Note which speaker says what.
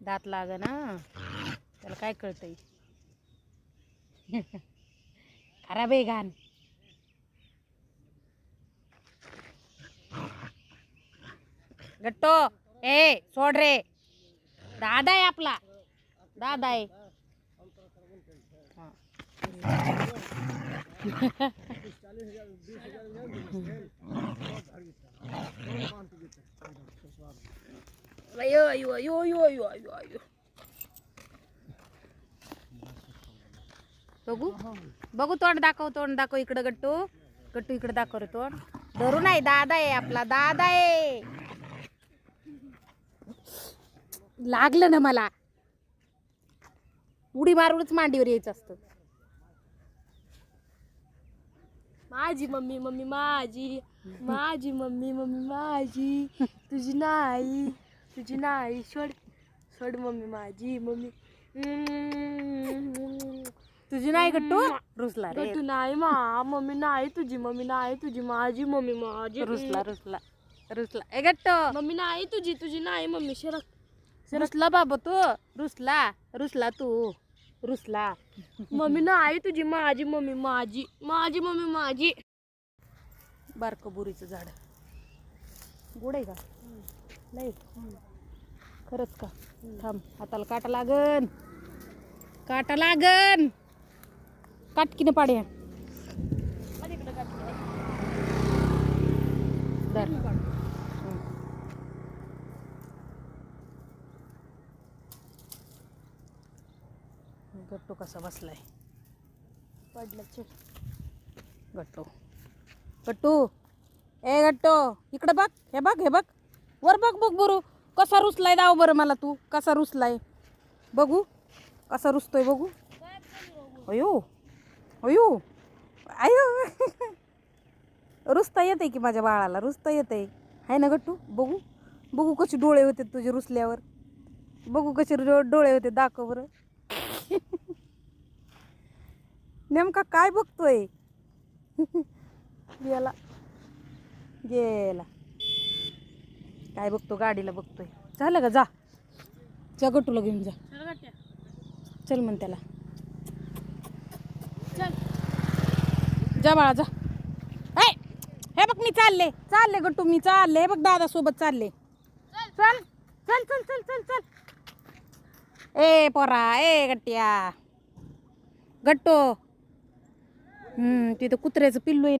Speaker 1: दात लाग ना त्याला काय कळतंय. खराब आहे घाण. गट्टो ए सोड रे. दादा आहे आपला. दादा आहे. अयो अयो अयो अयो अयो अयो अयो. बघू बघू तोंड दाखव इकडं गट्टू. गट्टू इकडे दाखव रे तोंड. धरू नाही. दादा आहे आपला. दादा आहे. लागलं ना मला. उडी मारूनच मांडीवर यायचं असतं.
Speaker 2: माझी मम्मी मम्मी माझी माझी मम्मी मम्मी माझी तुझी नाही तुझी नाही सोड सोड मम्मी माझी मम्मी
Speaker 1: तुझी नाही गट्टू. रुसला रे.
Speaker 2: तू नाही मम्मी नाही तुझी मम्मी नाही तुझी माझी मम्मी माझी
Speaker 1: रुसला रुसला रुसला. ए गट्टू
Speaker 2: मम्मी नाही तुझी तुझी नाही मम्मी शरक
Speaker 1: रुसला बाबा तू. रुसला रुसला तू. रुसला.
Speaker 2: मम्मी नाही तुझी माझी मम्मी माझी माझी मम्मी माझी.
Speaker 1: बारकं बोरीचं झाड गोड आहे का. नाही खरंच का. थांब हाताला काटा लागन. काटा लागन. काटकीने पाड्या. गट्टू कसा बसलाय.
Speaker 2: पडलं
Speaker 1: गट्टू गट्टू ए गट्टू इकडे बघ. हे बघ हे बघ वर बघ बघ बरू कसा रुसलाय. दाव बरं मला तू कसा रुसलाय. बघू कसा रुसतोय बघू. अयो अयो अयो. रुसता येते की माझ्या बाळाला. रुसता येते आहे ना गट्टू. बघू बघू कसे डोळे होते तुझे रुसल्यावर. बघू कसे डोळे होते. दाखव बरं. नेमका काय बघतोय. गेला गेला. काय बघतो. गाडीला बघतोय. झालं का. जा जा गट्टूला घेऊन जा. चल म्हण त्याला. जा बाळा जा. हे बघ मी चालले चालले गट्टू. मी चालले. हे बघ दादा सोबत चालले. चल चल चल चल चल चल. ए पोरा ए गट्ट्या गट्टू. तिथं कुत्र्याचं पिल्लू आहे.